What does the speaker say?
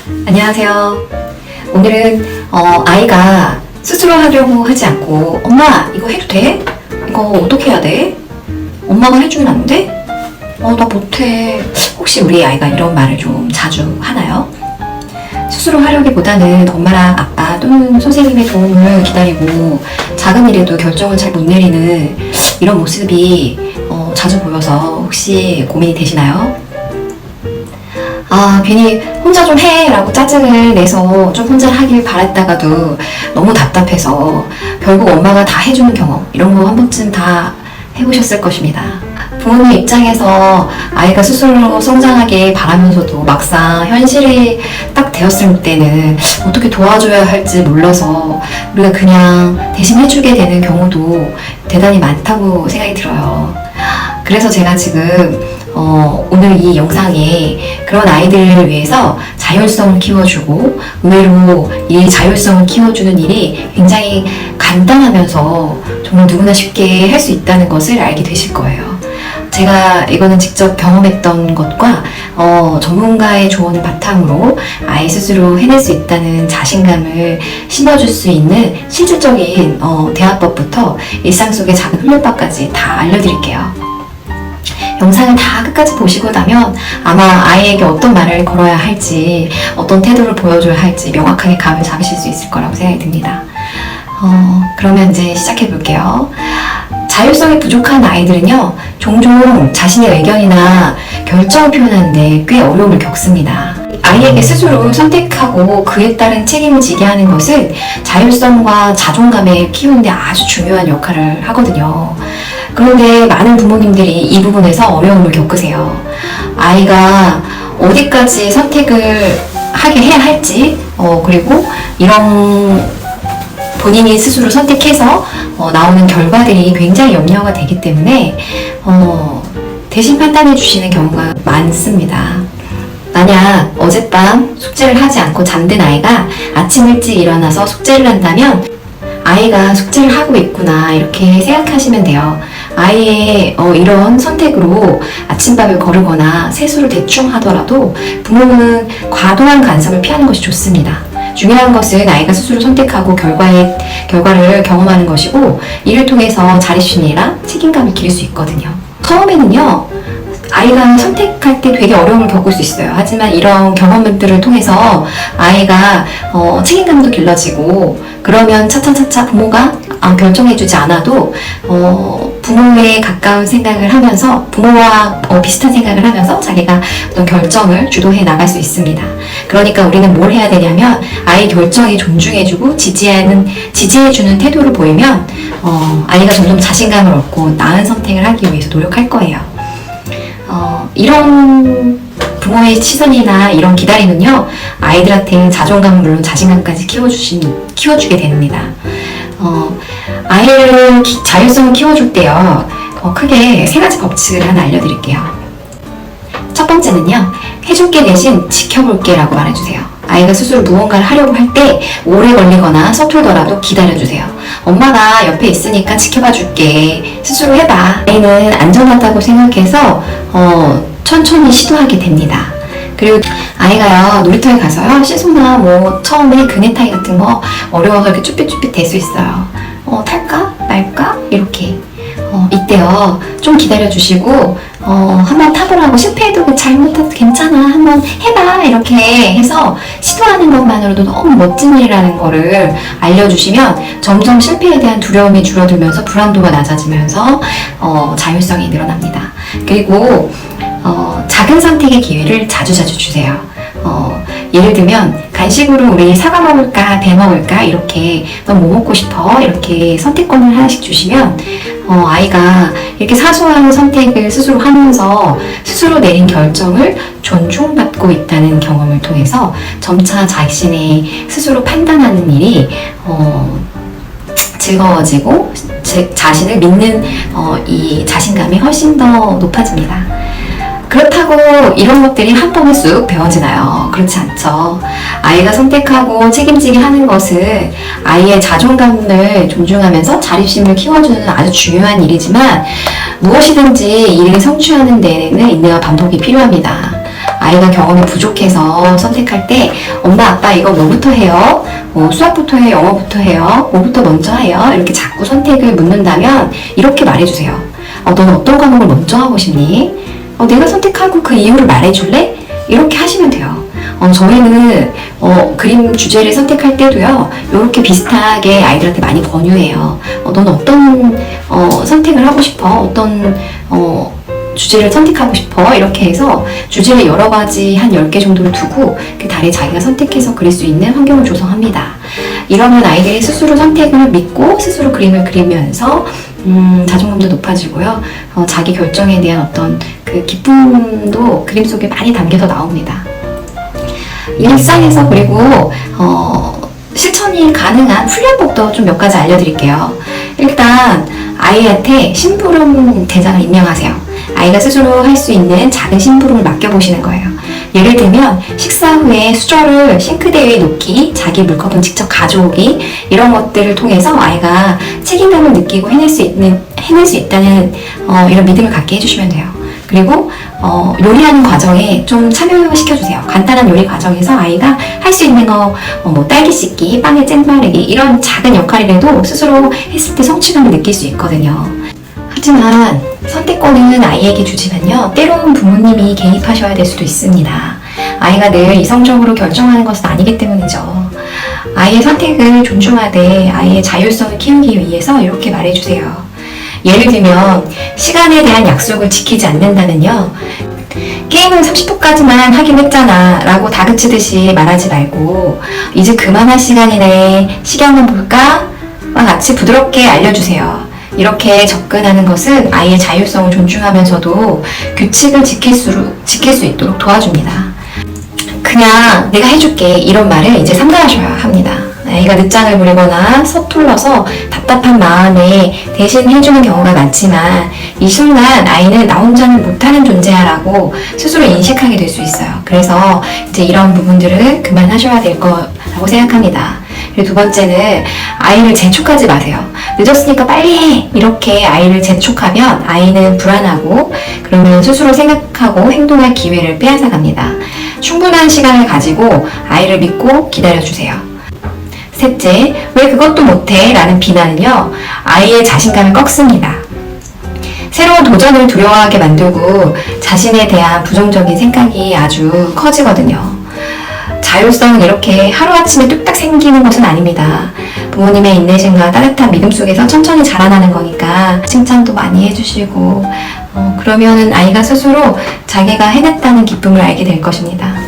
안녕하세요. 오늘은 아이가 스스로 하려고 하지 않고 엄마 이거 해도 돼? 이거 어떻게 해야 돼? 엄마가 해주면 안 돼? 나 못해. 혹시 우리 아이가 이런 말을 좀 자주 하나요? 스스로 하려기보다는 엄마랑 아빠 또는 선생님의 도움을 기다리고 작은 일에도 결정을 잘 못 내리는 이런 모습이 자주 보여서 혹시 고민이 되시나요? 괜히 혼자 좀 해 라고 짜증을 내서 좀 혼자 하길 바랬다가도 너무 답답해서 결국 엄마가 다 해주는 경험, 이런 거 한 번쯤 다 해보셨을 것입니다. 부모님 입장에서 아이가 스스로 성장하길 바라면서도 막상 현실이 딱 되었을 때는 어떻게 도와줘야 할지 몰라서 우리가 그냥 대신 해주게 되는 경우도 대단히 많다고 생각이 들어요. 그래서 제가 지금 오늘 이 영상에 그런 아이들을 위해서 자율성을 키워주고, 의외로 이 자율성을 키워주는 일이 굉장히 간단하면서 정말 누구나 쉽게 할 수 있다는 것을 알게 되실 거예요. 제가 이거는 직접 경험했던 것과 전문가의 조언을 바탕으로 아이 스스로 해낼 수 있다는 자신감을 심어줄 수 있는 실질적인 대화법부터 일상 속의 작은 훈련법까지 다 알려드릴게요. 영상을 다 끝까지 보시고 나면 아마 아이에게 어떤 말을 걸어야 할지, 어떤 태도를 보여줘야 할지 명확하게 감을 잡으실 수 있을 거라고 생각이 듭니다. 그러면 이제 시작해 볼게요. 자율성이 부족한 아이들은요, 종종 자신의 의견이나 결정을 표현하는데 꽤 어려움을 겪습니다. 아이에게 스스로 선택하고 그에 따른 책임을 지게 하는 것은 자율성과 자존감을 키우는데 아주 중요한 역할을 하거든요. 그런데 많은 부모님들이 이 부분에서 어려움을 겪으세요. 아이가 어디까지 선택을 하게 해야 할지, 그리고 이런 본인이 스스로 선택해서 나오는 결과들이 굉장히 염려가 되기 때문에 대신 판단해 주시는 경우가 많습니다. 만약 어젯밤 숙제를 하지 않고 잠든 아이가 아침 일찍 일어나서 숙제를 한다면 아이가 숙제를 하고 있구나 이렇게 생각하시면 돼요. 아이의 이런 선택으로 아침밥을 거르거나 세수를 대충 하더라도 부모는 과도한 간섭을 피하는 것이 좋습니다. 중요한 것은 아이가 스스로 선택하고 결과를 경험하는 것이고, 이를 통해서 자립심이나 책임감을 기를 수 있거든요. 처음에는요, 아이가 선택할 때 되게 어려움을 겪을 수 있어요. 하지만 이런 경험들을 통해서 아이가 책임감도 길러지고, 그러면 차차차차 부모가 결정해주지 않아도 부모에 가까운 생각을 하면서, 부모와 비슷한 생각을 하면서 자기가 어떤 결정을 주도해 나갈 수 있습니다. 그러니까 우리는 뭘 해야 되냐면, 아이 결정에 존중해주고 지지해주는 태도를 보이면 아이가 점점 자신감을 얻고 나은 선택을 하기 위해서 노력할 거예요. 이런 부모의 시선이나 이런 기다림은요, 아이들한테 자존감은 물론 자신감까지 키워주게 됩니다. 아이를 자율성을 키워줄 때요, 크게 세 가지 법칙을 하나 알려드릴게요. 첫 번째는요, 해줄게 대신 지켜볼게 라고 말해주세요. 아이가 스스로 무언가를 하려고 할 때 오래 걸리거나 서툴더라도 기다려주세요. 엄마가 옆에 있으니까 지켜봐 줄게. 스스로 해봐. 아이는 안전하다고 생각해서 천천히 시도하게 됩니다. 그리고 아이가요, 놀이터에 가서요, 시소나 처음에 그네 타기 같은 거 어려워서 이렇게 쭈삣쭈삣 될 수 있어요. 탈까? 말까? 이렇게. 이때요, 좀 기다려주시고, 한번 타보라고, 실패해도 잘못해도 괜찮아, 한번 해봐, 이렇게 해서 시도하는 것만으로도 너무 멋진 일이라는 거를 알려주시면 점점 실패에 대한 두려움이 줄어들면서 불안도가 낮아지면서 자율성이 늘어납니다. 그리고 작은 선택의 기회를 자주자주 주세요. 예를 들면 간식으로 우리 사과 먹을까 배 먹을까 이렇게 넌 뭐 먹고 싶어 이렇게 선택권을 하나씩 주시면 아이가 이렇게 사소한 선택을 스스로 하면서 스스로 내린 결정을 존중받고 있다는 경험을 통해서 점차 자신의 스스로 판단하는 일이 즐거워지고 자신을 믿는 이 자신감이 훨씬 더 높아집니다. 그렇다고 이런 것들이 한 번에 쑥 배워지나요? 그렇지 않죠. 아이가 선택하고 책임지게 하는 것은 아이의 자존감을 존중하면서 자립심을 키워주는 아주 중요한 일이지만 무엇이든지 일을 성취하는 데에는 인내와 반복이 필요합니다. 아이가 경험이 부족해서 선택할 때 엄마 아빠 이거 뭐부터 해요? 수학부터 해요? 영어부터 해요? 뭐부터 먼저 해요? 이렇게 자꾸 선택을 묻는다면 이렇게 말해주세요. 너는 어떤 과목을 먼저 하고 싶니? 내가 선택하고 그 이유를 말해줄래? 이렇게 하시면 돼요. 저희는 그림 주제를 선택할 때도요, 이렇게 비슷하게 아이들한테 많이 권유해요. 너는 어떤 선택을 하고 싶어? 어떤 주제를 선택하고 싶어? 이렇게 해서 주제를 여러 가지 한 10개 정도를 두고 그 달에 자기가 선택해서 그릴 수 있는 환경을 조성합니다. 이러면 아이들이 스스로 선택을 믿고 스스로 그림을 그리면서 자존감도 높아지고요. 자기 결정에 대한 어떤 그 기쁨도 그림 속에 많이 담겨서 나옵니다. 일상에서 그리고 실천이 가능한 훈련법도 좀 몇 가지 알려드릴게요. 일단 아이한테 심부름 대장을 임명하세요. 아이가 스스로 할 수 있는 작은 심부름을 맡겨보시는 거예요. 예를 들면 식사 후에 수저를 싱크대 위에 놓기, 자기 물컵은 직접 가져오기, 이런 것들을 통해서 아이가 책임감을 느끼고 해낼 수 있다는 이런 믿음을 갖게 해주시면 돼요. 그리고 요리하는 과정에 좀 참여시켜주세요. 간단한 요리 과정에서 아이가 할 수 있는 거, 딸기 씻기, 빵에 잼 바르기, 이런 작은 역할이라도 스스로 했을 때 성취감을 느낄 수 있거든요. 하지만 선택권은 아이에게 주지만요, 때로는 부모님이 개입하셔야 될 수도 있습니다. 아이가 늘 이성적으로 결정하는 것은 아니기 때문이죠. 아이의 선택을 존중하되 아이의 자율성을 키우기 위해서 이렇게 말해주세요. 예를 들면 시간에 대한 약속을 지키지 않는다면요, 게임을 30분까지만 하긴 했잖아 라고 다그치듯이 말하지 말고 이제 그만할 시간이네, 시계 한번 볼까? 와 같이 부드럽게 알려주세요. 이렇게 접근하는 것은 아이의 자율성을 존중하면서도 규칙을 지킬 수 있도록 도와줍니다. 그냥 내가 해줄게, 이런 말을 이제 삼가하셔야 합니다. 아이가 늦장을 부리거나 서툴러서 답답한 마음에 대신 해주는 경우가 많지만 이 순간 아이는 나 혼자는 못하는 존재야라고 스스로 인식하게 될 수 있어요. 그래서 이제 이런 부분들을 그만하셔야 될 거라고 생각합니다. 그리고 두 번째는 아이를 재촉하지 마세요. 늦었으니까 빨리 해! 이렇게 아이를 재촉하면 아이는 불안하고 그러면 스스로 생각하고 행동할 기회를 빼앗아갑니다. 충분한 시간을 가지고 아이를 믿고 기다려주세요. 셋째, 왜 그것도 못해? 라는 비난은요, 아이의 자신감을 꺾습니다. 새로운 도전을 두려워하게 만들고 자신에 대한 부정적인 생각이 아주 커지거든요. 자율성은 이렇게 하루아침에 뚝딱 생기는 것은 아닙니다. 부모님의 인내심과 따뜻한 믿음 속에서 천천히 자라나는 거니까 칭찬도 많이 해주시고 그러면은 아이가 스스로 자기가 해냈다는 기쁨을 알게 될 것입니다.